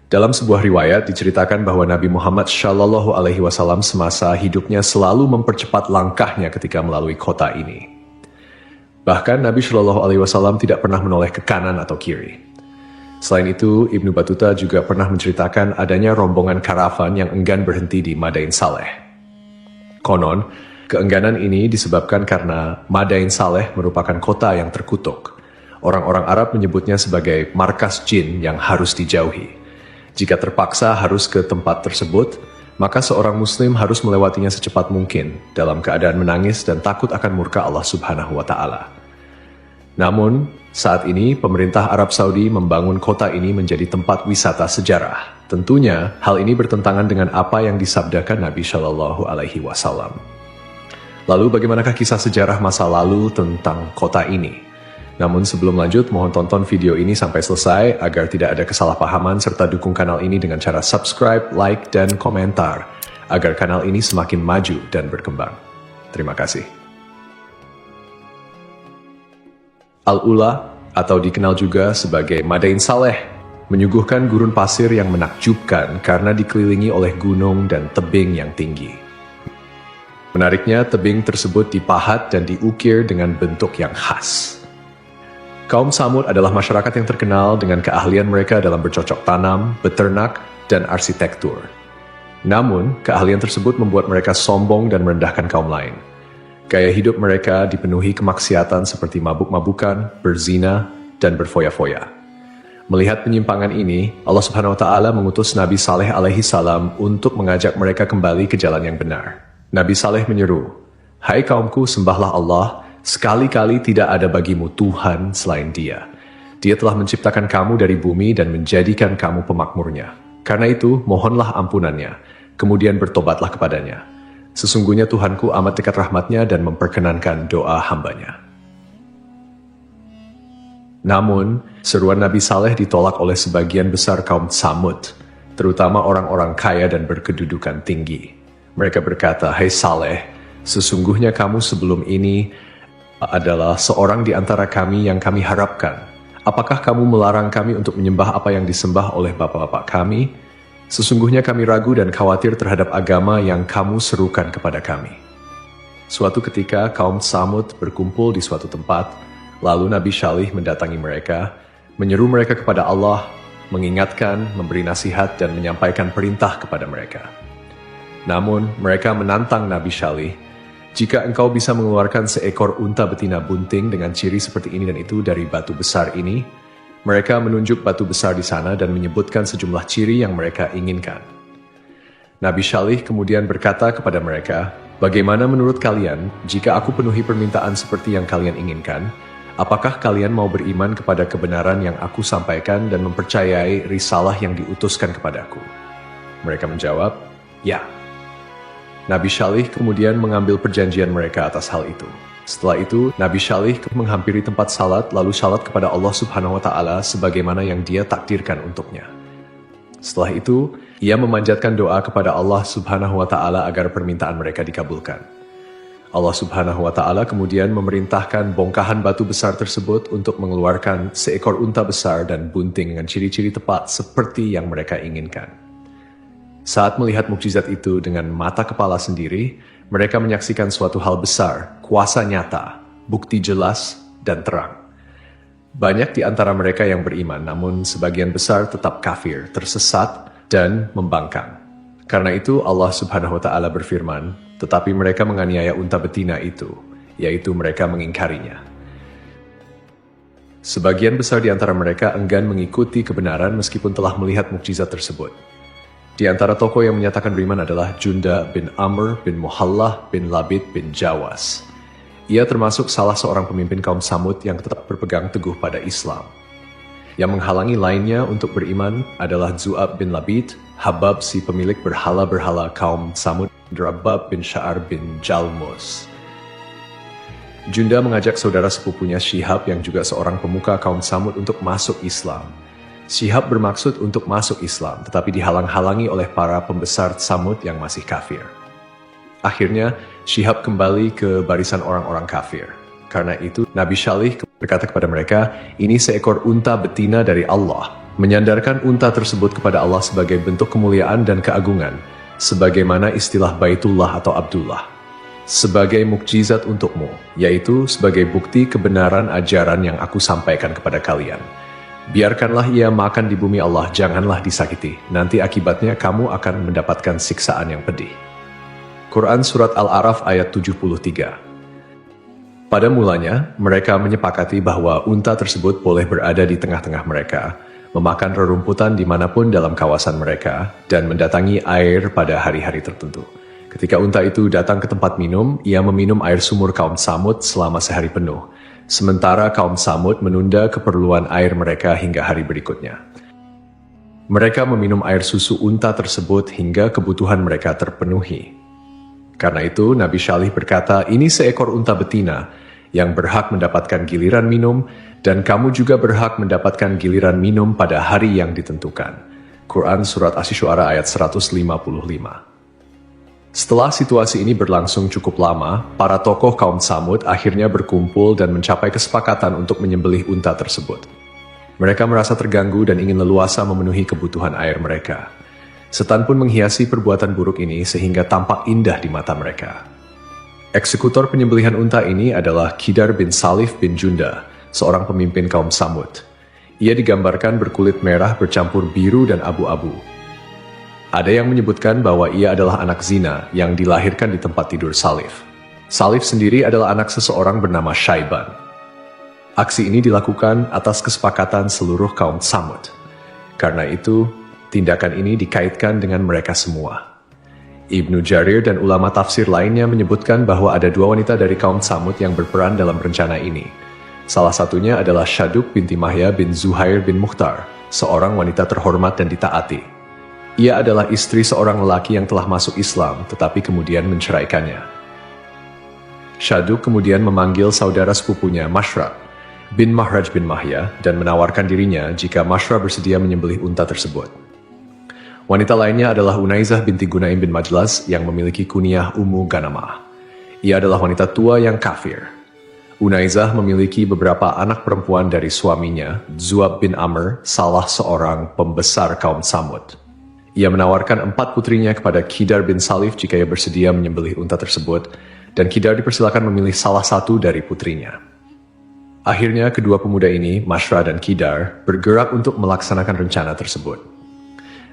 Dalam sebuah riwayat diceritakan bahwa Nabi Muhammad SAW semasa hidupnya selalu mempercepat langkahnya ketika melalui kota ini. Bahkan Nabi SAW tidak pernah menoleh ke kanan atau kiri. Selain itu, Ibnu Battuta juga pernah menceritakan adanya rombongan karavan yang enggan berhenti di Madain Saleh. Konon, keengganan ini disebabkan karena Madain Saleh merupakan kota yang terkutuk. Orang-orang Arab menyebutnya sebagai markas jin yang harus dijauhi. Jika terpaksa harus ke tempat tersebut, maka seorang muslim harus melewatinya secepat mungkin dalam keadaan menangis dan takut akan murka Allah Subhanahu wa Ta'ala. Namun, saat ini pemerintah Arab Saudi membangun kota ini menjadi tempat wisata sejarah. Tentunya, hal ini bertentangan dengan apa yang disabdakan Nabi Shallallahu Alaihi Wasallam. Lalu, bagaimanakah kisah sejarah masa lalu tentang kota ini? Namun sebelum lanjut, mohon tonton video ini sampai selesai agar tidak ada kesalahpahaman serta dukung kanal ini dengan cara subscribe, like, dan komentar agar kanal ini semakin maju dan berkembang. Terima kasih. Al-Ula, atau dikenal juga sebagai Madain Saleh, menyuguhkan gurun pasir yang menakjubkan karena dikelilingi oleh gunung dan tebing yang tinggi. Menariknya, tebing tersebut dipahat dan diukir dengan bentuk yang khas. Kaum Samud adalah masyarakat yang terkenal dengan keahlian mereka dalam bercocok tanam, beternak, dan arsitektur. Namun, keahlian tersebut membuat mereka sombong dan merendahkan kaum lain. Gaya hidup mereka dipenuhi kemaksiatan seperti mabuk-mabukan, berzina, dan berfoya-foya. Melihat penyimpangan ini, Allah Subhanahu wa Ta'ala mengutus Nabi Saleh alaihi salam untuk mengajak mereka kembali ke jalan yang benar. Nabi Saleh menyeru, "Hai kaumku, sembahlah Allah. Sekali-kali tidak ada bagimu Tuhan selain Dia. Dia telah menciptakan kamu dari bumi dan menjadikan kamu pemakmurnya. Karena itu, mohonlah ampunannya, kemudian bertobatlah kepadanya. Sesungguhnya Tuhanku amat dekat rahmatnya dan memperkenankan doa hambanya." Namun, seruan Nabi Saleh ditolak oleh sebagian besar kaum Samud, terutama orang-orang kaya dan berkedudukan tinggi. Mereka berkata, "Hai Saleh, sesungguhnya kamu sebelum ini adalah seorang di antara kami yang kami harapkan. Apakah kamu melarang kami untuk menyembah apa yang disembah oleh bapak-bapak kami? Sesungguhnya kami ragu dan khawatir terhadap agama yang kamu serukan kepada kami." Suatu ketika kaum Samud berkumpul di suatu tempat, lalu Nabi Saleh mendatangi mereka, menyeru mereka kepada Allah, mengingatkan, memberi nasihat, dan menyampaikan perintah kepada mereka. Namun mereka menantang Nabi Saleh, "Jika engkau bisa mengeluarkan seekor unta betina bunting dengan ciri seperti ini dan itu dari batu besar ini," mereka menunjuk batu besar di sana dan menyebutkan sejumlah ciri yang mereka inginkan. Nabi Saleh kemudian berkata kepada mereka, "Bagaimana menurut kalian jika aku penuhi permintaan seperti yang kalian inginkan? Apakah kalian mau beriman kepada kebenaran yang aku sampaikan dan mempercayai risalah yang diutuskan kepadaku?" Mereka menjawab, "Ya." Nabi Saleh kemudian mengambil perjanjian mereka atas hal itu. Setelah itu, Nabi Saleh menghampiri tempat salat lalu salat kepada Allah Subhanahu wa Ta'ala sebagaimana yang Dia takdirkan untuknya. Setelah itu, ia memanjatkan doa kepada Allah Subhanahu wa Ta'ala agar permintaan mereka dikabulkan. Allah Subhanahu wa Ta'ala kemudian memerintahkan bongkahan batu besar tersebut untuk mengeluarkan seekor unta besar dan bunting dengan ciri-ciri tepat seperti yang mereka inginkan. Saat melihat mukjizat itu dengan mata kepala sendiri, mereka menyaksikan suatu hal besar, kuasa nyata, bukti jelas, dan terang. Banyak di antara mereka yang beriman, namun sebagian besar tetap kafir, tersesat, dan membangkang. Karena itu Allah Subhanahu wa Ta'ala berfirman, "Tetapi mereka menganiaya unta betina itu, yaitu mereka mengingkarinya." Sebagian besar di antara mereka enggan mengikuti kebenaran meskipun telah melihat mukjizat tersebut. Di antara tokoh yang menyatakan beriman adalah Junda bin Amr bin Muhallah bin Labid bin Jawas. Ia termasuk salah seorang pemimpin kaum Samud yang tetap berpegang teguh pada Islam. Yang menghalangi lainnya untuk beriman adalah Zu'ab bin Labid, Habab si pemilik berhala-berhala kaum Samud, Rabab bin Sya'ar bin Jalmus. Junda mengajak saudara sepupunya Syihab yang juga seorang pemuka kaum Samud untuk masuk Islam. Syihab bermaksud untuk masuk Islam, tetapi dihalang-halangi oleh para pembesar Samud yang masih kafir. Akhirnya, Syihab kembali ke barisan orang-orang kafir. Karena itu, Nabi Saleh berkata kepada mereka, "Ini seekor unta betina dari Allah. menyandarkan unta tersebut kepada Allah sebagai bentuk kemuliaan dan keagungan, sebagaimana istilah Baitullah atau Abdullah, sebagai mukjizat untukmu, yaitu sebagai bukti kebenaran ajaran yang aku sampaikan kepada kalian. Biarkanlah ia makan di bumi Allah, janganlah disakiti, nanti akibatnya kamu akan mendapatkan siksaan yang pedih. Quran Surat Al-A'raf ayat 73. Pada mulanya, mereka menyepakati bahwa unta tersebut boleh berada di tengah-tengah mereka, memakan rerumputan dimanapun dalam kawasan mereka, dan mendatangi air pada hari-hari tertentu. Ketika unta itu datang ke tempat minum, ia meminum air sumur kaum Tsamud selama sehari penuh, sementara kaum Tsamud menunda keperluan air mereka hingga hari berikutnya. Mereka meminum air susu unta tersebut hingga kebutuhan mereka terpenuhi. Karena itu, Nabi Syalih berkata, ini seekor unta betina yang berhak mendapatkan giliran minum, dan kamu juga berhak mendapatkan giliran minum pada hari yang ditentukan. Quran Surat Asy-Syu'ara ayat 155. Setelah situasi ini berlangsung cukup lama, para tokoh kaum Tsamud akhirnya berkumpul dan mencapai kesepakatan untuk menyembelih unta tersebut. Mereka merasa terganggu dan ingin leluasa memenuhi kebutuhan air mereka. Setan pun menghiasi perbuatan buruk ini sehingga tampak indah di mata mereka. Eksekutor penyembelihan unta ini adalah Qidar bin Salif bin Junda, seorang pemimpin kaum Tsamud. Ia digambarkan berkulit merah bercampur biru dan abu-abu. Ada yang menyebutkan bahwa ia adalah anak zina yang dilahirkan di tempat tidur Salif. Salif sendiri adalah anak seseorang bernama Syaiban. Aksi ini dilakukan atas kesepakatan seluruh kaum Tsamud. Karena itu, tindakan ini dikaitkan dengan mereka semua. Ibnu Jarir dan ulama tafsir lainnya menyebutkan bahwa ada dua wanita dari kaum Tsamud yang berperan dalam rencana ini. Salah satunya adalah Syaduk binti Mahya bin Zuhair bin Mukhtar, seorang wanita terhormat dan ditaati. Ia adalah istri seorang lelaki yang telah masuk Islam, tetapi kemudian menceraikannya. Syaduk kemudian memanggil saudara sepupunya Mashrab bin Mahraj bin Mahya dan menawarkan dirinya jika Mashrab bersedia menyembelih unta tersebut. Wanita lainnya adalah Unaizah binti Gunaim bin Majlas yang memiliki kunyah Ummu Ganamah. Ia adalah wanita tua yang kafir. Unaizah memiliki beberapa anak perempuan dari suaminya, Zuab bin Amr, salah seorang pembesar kaum Tsamud. Ia menawarkan 4 putrinya kepada Qidar bin Salif jika ia bersedia menyembelih unta tersebut, dan Qidar dipersilakan memilih salah satu dari putrinya. Akhirnya kedua pemuda ini, Mashra dan Qidar, bergerak untuk melaksanakan rencana tersebut.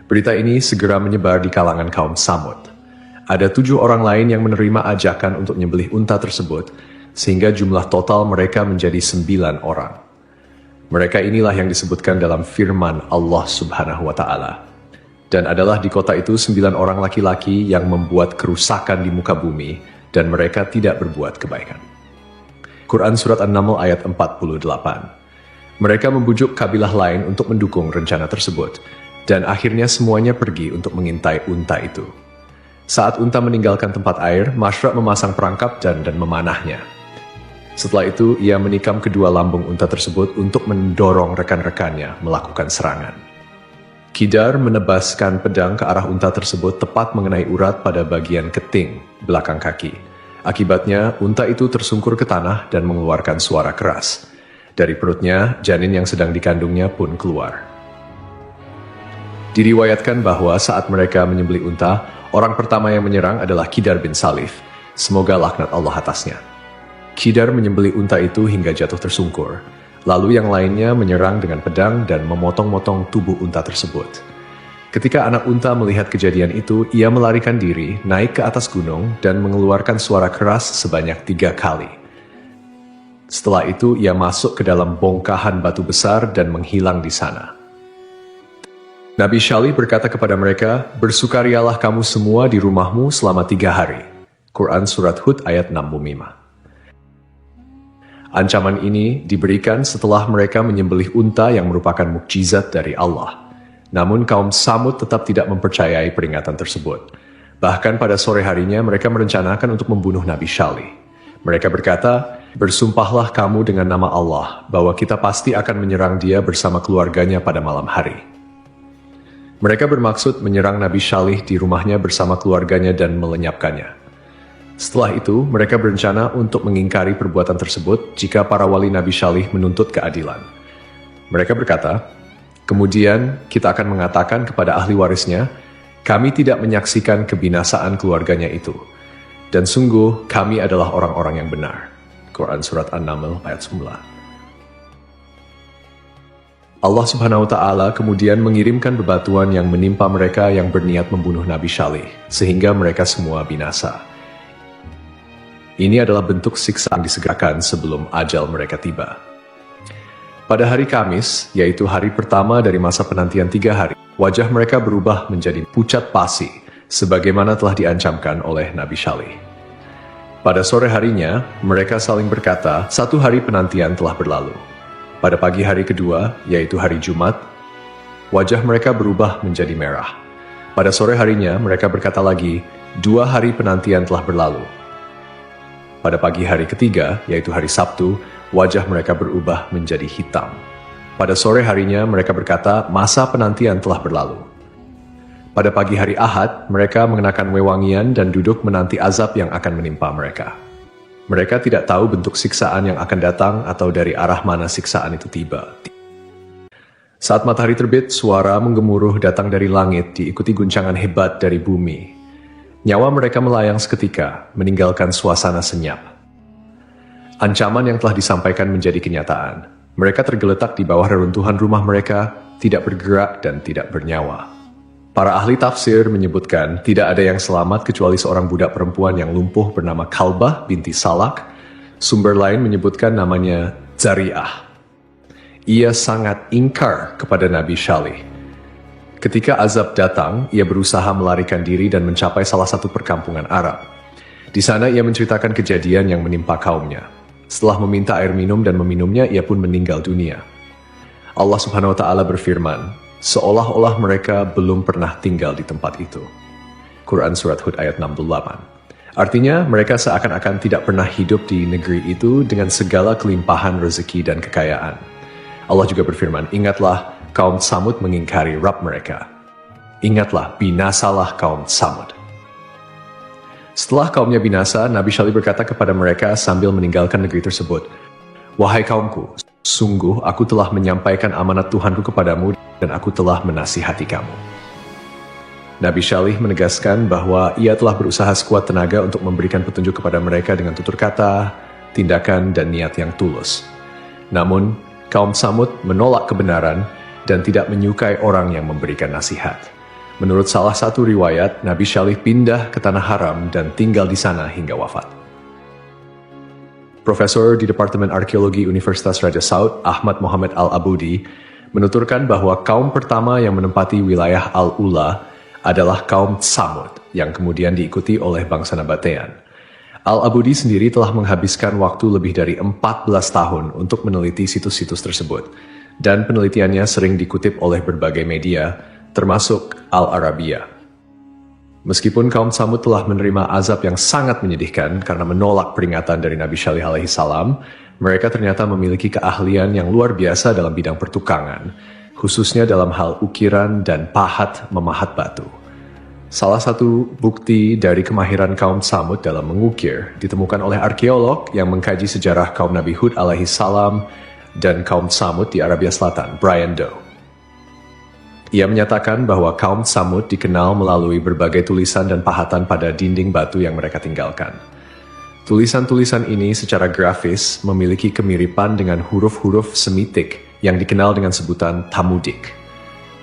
Berita ini segera menyebar di kalangan kaum Tsamud. Ada 7 orang lain yang menerima ajakan untuk menyembelih unta tersebut, sehingga jumlah total mereka menjadi 9 orang. Mereka inilah yang disebutkan dalam firman Allah Subhanahu wa Ta'ala. Dan adalah di kota itu 9 orang laki-laki yang membuat kerusakan di muka bumi, dan mereka tidak berbuat kebaikan. Quran Surat An-Naml ayat 48. Mereka membujuk kabilah lain untuk mendukung rencana tersebut, dan akhirnya semuanya pergi untuk mengintai unta itu. Saat unta meninggalkan tempat air, Mashra memasang perangkap dan memanahnya. Setelah itu, ia menikam kedua lambung unta tersebut untuk mendorong rekan-rekannya melakukan serangan. Qidar menebaskan pedang ke arah unta tersebut tepat mengenai urat pada bagian keting belakang kaki. Akibatnya, unta itu tersungkur ke tanah dan mengeluarkan suara keras. Dari perutnya, janin yang sedang dikandungnya pun keluar. Diriwayatkan bahwa saat mereka menyembelih unta, orang pertama yang menyerang adalah Qidar bin Salif. Semoga laknat Allah atasnya. Qidar menyembelih unta itu hingga jatuh tersungkur. Lalu yang lainnya menyerang dengan pedang dan memotong-motong tubuh unta tersebut. Ketika anak unta melihat kejadian itu, ia melarikan diri, naik ke atas gunung, dan mengeluarkan suara keras sebanyak 3 kali. Setelah itu, ia masuk ke dalam bongkahan batu besar dan menghilang di sana. Nabi Syalih berkata kepada mereka, "Bersukarialah kamu semua di rumahmu selama 3 hari." Quran Surat Hud ayat 65. Ancaman ini diberikan setelah mereka menyembelih unta yang merupakan mukjizat dari Allah. Namun kaum Tsamud tetap tidak mempercayai peringatan tersebut. Bahkan pada sore harinya mereka merencanakan untuk membunuh Nabi Syalih. Mereka berkata, "Bersumpahlah kamu dengan nama Allah bahwa kita pasti akan menyerang dia bersama keluarganya pada malam hari." Mereka bermaksud menyerang Nabi Syalih di rumahnya bersama keluarganya dan melenyapkannya. Setelah itu, mereka berencana untuk mengingkari perbuatan tersebut jika para wali Nabi Syalih menuntut keadilan. Mereka berkata, Kemudian kita akan mengatakan kepada ahli warisnya, kami tidak menyaksikan kebinasaan keluarganya itu. Dan sungguh kami adalah orang-orang yang benar. Quran Surat An-Naml ayat 9. Allah Subhanahu wa Ta'ala kemudian mengirimkan bebatuan yang menimpa mereka yang berniat membunuh Nabi Syalih, sehingga mereka semua binasa. Ini adalah bentuk siksa yang disegerakan sebelum ajal mereka tiba. Pada hari Kamis, yaitu hari pertama dari masa penantian 3 hari, wajah mereka berubah menjadi pucat pasi, sebagaimana telah diancamkan oleh Nabi Syalih. Pada sore harinya, mereka saling berkata, 1 hari penantian telah berlalu. Pada pagi hari kedua, yaitu hari Jumat, wajah mereka berubah menjadi merah. Pada sore harinya, mereka berkata lagi, 2 hari penantian telah berlalu. Pada pagi hari ketiga, yaitu hari Sabtu, wajah mereka berubah menjadi hitam. Pada sore harinya, mereka berkata, masa penantian telah berlalu. Pada pagi hari Ahad, mereka mengenakan wewangian dan duduk menanti azab yang akan menimpa mereka. Mereka tidak tahu bentuk siksaan yang akan datang atau dari arah mana siksaan itu tiba. Saat matahari terbit, suara menggemuruh datang dari langit diikuti guncangan hebat dari bumi. Nyawa mereka melayang seketika, meninggalkan suasana senyap. Ancaman yang telah disampaikan menjadi kenyataan. Mereka tergeletak di bawah reruntuhan rumah mereka, tidak bergerak dan tidak bernyawa. Para ahli tafsir menyebutkan tidak ada yang selamat kecuali seorang budak perempuan yang lumpuh bernama Kalbah binti Salak. Sumber lain menyebutkan namanya Zariah. Ia sangat ingkar kepada Nabi Syalih. Ketika azab datang, ia berusaha melarikan diri dan mencapai salah satu perkampungan Arab. Di sana ia menceritakan kejadian yang menimpa kaumnya. Setelah meminta air minum dan meminumnya, ia pun meninggal dunia. Allah Subhanahu wa Ta'ala berfirman, seolah-olah mereka belum pernah tinggal di tempat itu. Quran Surat Hud ayat 68. Artinya, mereka seakan-akan tidak pernah hidup di negeri itu dengan segala kelimpahan rezeki dan kekayaan. Allah juga berfirman, ingatlah kaum Samud mengingkari Rabb mereka. Ingatlah, binasalah kaum Samud. Setelah kaumnya binasa, Nabi Syalih berkata kepada mereka sambil meninggalkan negeri tersebut, wahai kaumku, sungguh aku telah menyampaikan amanat Tuhanku kepadamu dan aku telah menasihati kamu. Nabi Syalih menegaskan bahwa ia telah berusaha sekuat tenaga untuk memberikan petunjuk kepada mereka dengan tutur kata, tindakan, dan niat yang tulus. Namun, kaum Samud menolak kebenaran dan tidak menyukai orang yang memberikan nasihat. Menurut salah satu riwayat, Nabi Syalih pindah ke Tanah Haram dan tinggal di sana hingga wafat. Profesor di Departemen Arkeologi Universitas Raja Saud, Ahmad Muhammad Al-Abudi, menuturkan bahwa kaum pertama yang menempati wilayah Al-Ula adalah kaum Samud, yang kemudian diikuti oleh bangsa Nabatean. Al-Abudi sendiri telah menghabiskan waktu lebih dari 14 tahun untuk meneliti situs-situs tersebut, dan penelitiannya sering dikutip oleh berbagai media, termasuk Al-Arabiya. Meskipun kaum Samud telah menerima azab yang sangat menyedihkan karena menolak peringatan dari Nabi Syalih alaihi salam, mereka ternyata memiliki keahlian yang luar biasa dalam bidang pertukangan, khususnya dalam hal ukiran dan pahat memahat batu. Salah satu bukti dari kemahiran kaum Samud dalam mengukir ditemukan oleh arkeolog yang mengkaji sejarah kaum Nabi Hud alaihi salam dan kaum Samud di Arabia Selatan, Brian Doe. Ia menyatakan bahwa kaum Samud dikenal melalui berbagai tulisan dan pahatan pada dinding batu yang mereka tinggalkan. Tulisan-tulisan ini secara grafis memiliki kemiripan dengan huruf-huruf Semitik yang dikenal dengan sebutan Tamudik.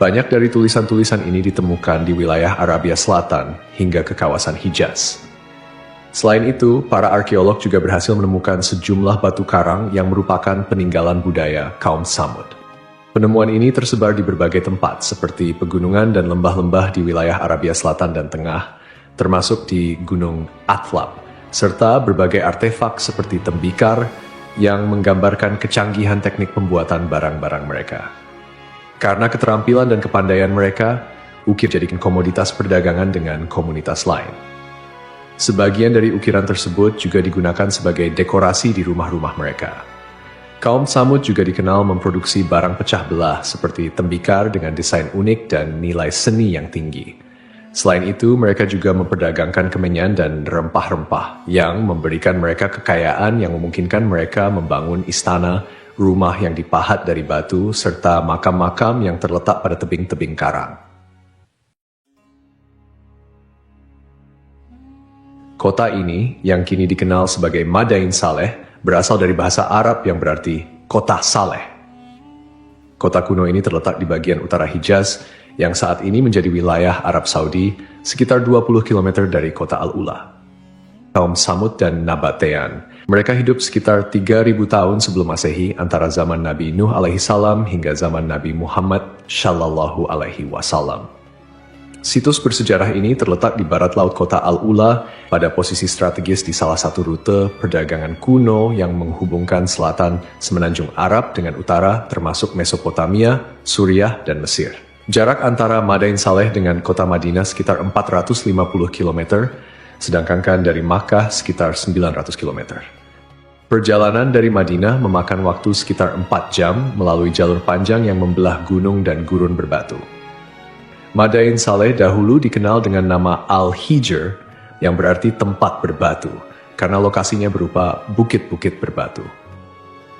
Banyak dari tulisan-tulisan ini ditemukan di wilayah Arabia Selatan hingga ke kawasan Hijaz. Selain itu, para arkeolog juga berhasil menemukan sejumlah batu karang yang merupakan peninggalan budaya kaum Samud. Penemuan ini tersebar di berbagai tempat, seperti pegunungan dan lembah-lembah di wilayah Arabia Selatan dan Tengah, termasuk di Gunung Athlab, serta berbagai artefak seperti tembikar yang menggambarkan kecanggihan teknik pembuatan barang-barang mereka. Karena keterampilan dan kepandaian mereka, ukir jadikan komoditas perdagangan dengan komunitas lain. Sebagian dari ukiran tersebut juga digunakan sebagai dekorasi di rumah-rumah mereka. Kaum Samud juga dikenal memproduksi barang pecah belah seperti tembikar dengan desain unik dan nilai seni yang tinggi. Selain itu, mereka juga memperdagangkan kemenyan dan rempah-rempah yang memberikan mereka kekayaan yang memungkinkan mereka membangun istana, rumah yang dipahat dari batu, serta makam-makam yang terletak pada tebing-tebing karang. Kota ini, yang kini dikenal sebagai Madain Saleh, berasal dari bahasa Arab yang berarti kota Saleh. Kota kuno ini terletak di bagian utara Hijaz, yang saat ini menjadi wilayah Arab Saudi, sekitar 20 km dari kota Al-Ula. Kaum Samud dan Nabatean, mereka hidup sekitar 3.000 tahun sebelum Masehi, antara zaman Nabi Nuh alaihissalam hingga zaman Nabi Muhammad shallallahu alaihi wasallam. Situs bersejarah ini terletak di barat laut kota Al-Ula, pada posisi strategis di salah satu rute perdagangan kuno yang menghubungkan selatan Semenanjung Arab dengan utara, termasuk Mesopotamia, Suriah, dan Mesir. Jarak antara Madain Saleh dengan kota Madinah sekitar 450 km, sedangkan dari Makkah sekitar 900 km. Perjalanan dari Madinah memakan waktu sekitar 4 jam melalui jalur panjang yang membelah gunung dan gurun berbatu. Madain Saleh dahulu dikenal dengan nama Al-Hijr, yang berarti tempat berbatu, karena lokasinya berupa bukit-bukit berbatu.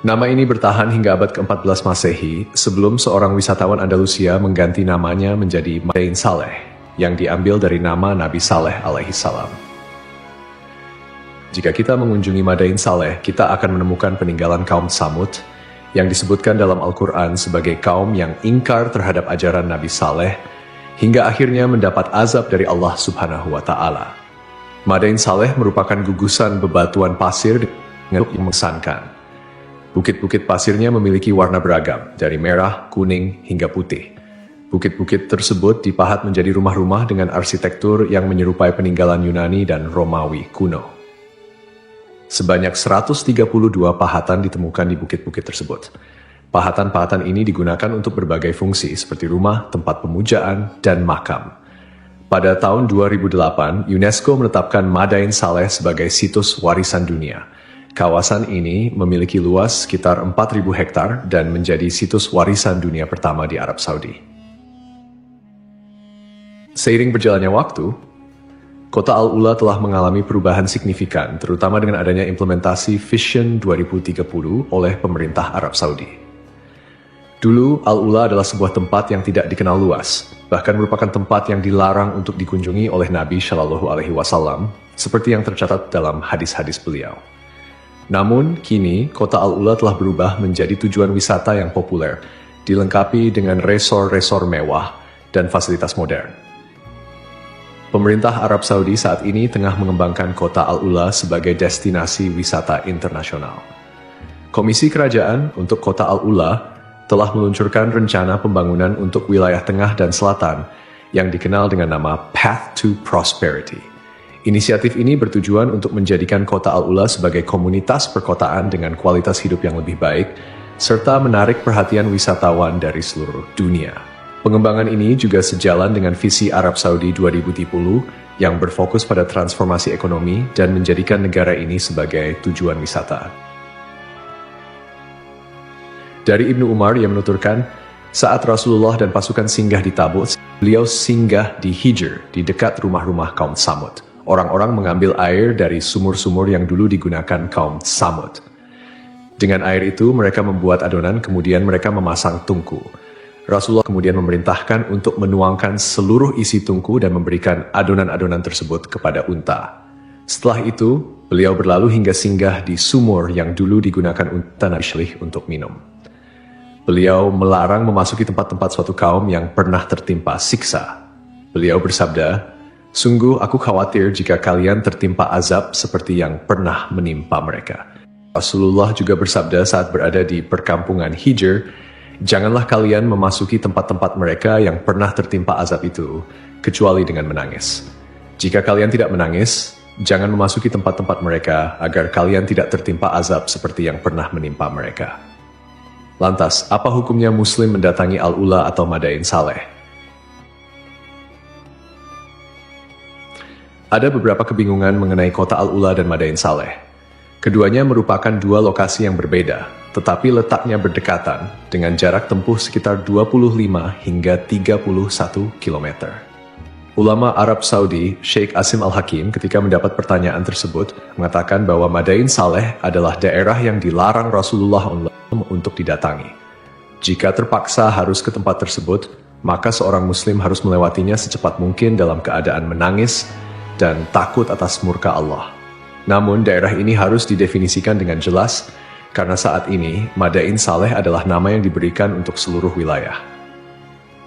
Nama ini bertahan hingga abad ke-14 Masehi, sebelum seorang wisatawan Andalusia mengganti namanya menjadi Madain Saleh, yang diambil dari nama Nabi Saleh alaihissalam. Jika kita mengunjungi Madain Saleh, kita akan menemukan peninggalan kaum Samud, yang disebutkan dalam Al-Quran sebagai kaum yang ingkar terhadap ajaran Nabi Saleh, hingga akhirnya mendapat azab dari Allah Subhanahu wa Ta'ala. Madain Saleh merupakan gugusan bebatuan pasir yang mengesankan. Bukit-bukit pasirnya memiliki warna beragam, dari merah, kuning, hingga putih. Bukit-bukit tersebut dipahat menjadi rumah-rumah dengan arsitektur yang menyerupai peninggalan Yunani dan Romawi kuno. Sebanyak 132 pahatan ditemukan di bukit-bukit tersebut. Pahatan-pahatan ini digunakan untuk berbagai fungsi seperti rumah, tempat pemujaan, dan makam. Pada tahun 2008, UNESCO menetapkan Madain Saleh sebagai situs warisan dunia. Kawasan ini memiliki luas sekitar 4.000 hektar dan menjadi situs warisan dunia pertama di Arab Saudi. Seiring berjalannya waktu, Kota Al-Ula telah mengalami perubahan signifikan, terutama dengan adanya implementasi Vision 2030 oleh pemerintah Arab Saudi. Dulu, Al-Ula adalah sebuah tempat yang tidak dikenal luas, bahkan merupakan tempat yang dilarang untuk dikunjungi oleh Nabi Shallallahu Alaihi Wasallam, seperti yang tercatat dalam hadis-hadis beliau. Namun, kini kota Al-Ula telah berubah menjadi tujuan wisata yang populer, dilengkapi dengan resor-resor mewah dan fasilitas modern. Pemerintah Arab Saudi saat ini tengah mengembangkan kota Al-Ula sebagai destinasi wisata internasional. Komisi Kerajaan untuk kota Al-Ula telah meluncurkan rencana pembangunan untuk wilayah tengah dan selatan yang dikenal dengan nama Path to Prosperity. Inisiatif ini bertujuan untuk menjadikan kota Al-Ula sebagai komunitas perkotaan dengan kualitas hidup yang lebih baik, serta menarik perhatian wisatawan dari seluruh dunia. Pengembangan ini juga sejalan dengan visi Arab Saudi 2030 yang berfokus pada transformasi ekonomi dan menjadikan negara ini sebagai tujuan wisata. Dari Ibnu Umar yang menuturkan, saat Rasulullah dan pasukan singgah di Tabuk, beliau singgah di Hijr, di dekat rumah-rumah kaum Samud. Orang-orang mengambil air dari sumur-sumur yang dulu digunakan kaum Samud. Dengan air itu, mereka membuat adonan, kemudian mereka memasang tungku. Rasulullah kemudian memerintahkan untuk menuangkan seluruh isi tungku dan memberikan adonan-adonan tersebut kepada unta. Setelah itu, beliau berlalu hingga singgah di sumur yang dulu digunakan unta Nabi Shalih untuk minum. Beliau melarang memasuki tempat-tempat suatu kaum yang pernah tertimpa siksa. Beliau bersabda, "Sungguh aku khawatir jika kalian tertimpa azab seperti yang pernah menimpa mereka." Rasulullah juga bersabda saat berada di perkampungan Hijr, "Janganlah kalian memasuki tempat-tempat mereka yang pernah tertimpa azab itu, kecuali dengan menangis. Jika kalian tidak menangis, jangan memasuki tempat-tempat mereka agar kalian tidak tertimpa azab seperti yang pernah menimpa mereka." Lantas, apa hukumnya Muslim mendatangi Al-Ula atau Madain Saleh? Ada beberapa kebingungan mengenai kota Al-Ula dan Madain Saleh. Keduanya merupakan dua lokasi yang berbeda, tetapi letaknya berdekatan dengan jarak tempuh sekitar 25 hingga 31 km. Ulama Arab Saudi, Sheikh Asim Al-Hakim, ketika mendapat pertanyaan tersebut, mengatakan bahwa Madain Saleh adalah daerah yang dilarang Rasulullah untuk didatangi. Jika terpaksa harus ke tempat tersebut, maka seorang muslim harus melewatinya secepat mungkin dalam keadaan menangis dan takut atas murka Allah. Namun daerah ini harus didefinisikan dengan jelas, karena saat ini Madain Saleh adalah nama yang diberikan untuk seluruh wilayah.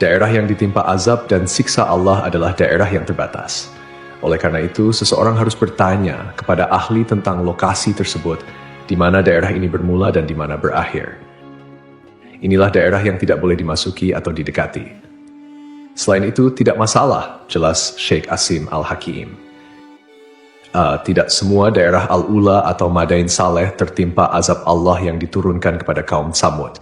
Daerah yang ditimpa azab dan siksa Allah adalah daerah yang terbatas. Oleh karena itu, seseorang harus bertanya kepada ahli tentang lokasi tersebut, di mana daerah ini bermula dan di mana berakhir. Inilah daerah yang tidak boleh dimasuki atau didekati. Selain itu, tidak masalah, jelas Sheikh Asim Al-Hakim. Tidak semua daerah Al-Ula atau Madain Saleh tertimpa azab Allah yang diturunkan kepada kaum Tsamud.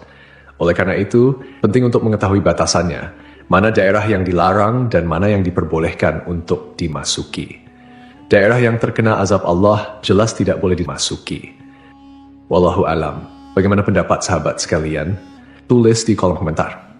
Oleh karena itu, penting untuk mengetahui batasannya, mana daerah yang dilarang dan mana yang diperbolehkan untuk dimasuki. Daerah yang terkena azab Allah jelas tidak boleh dimasuki. Wallahu alam. Bagaimana pendapat sahabat sekalian? Tulis di kolom komentar.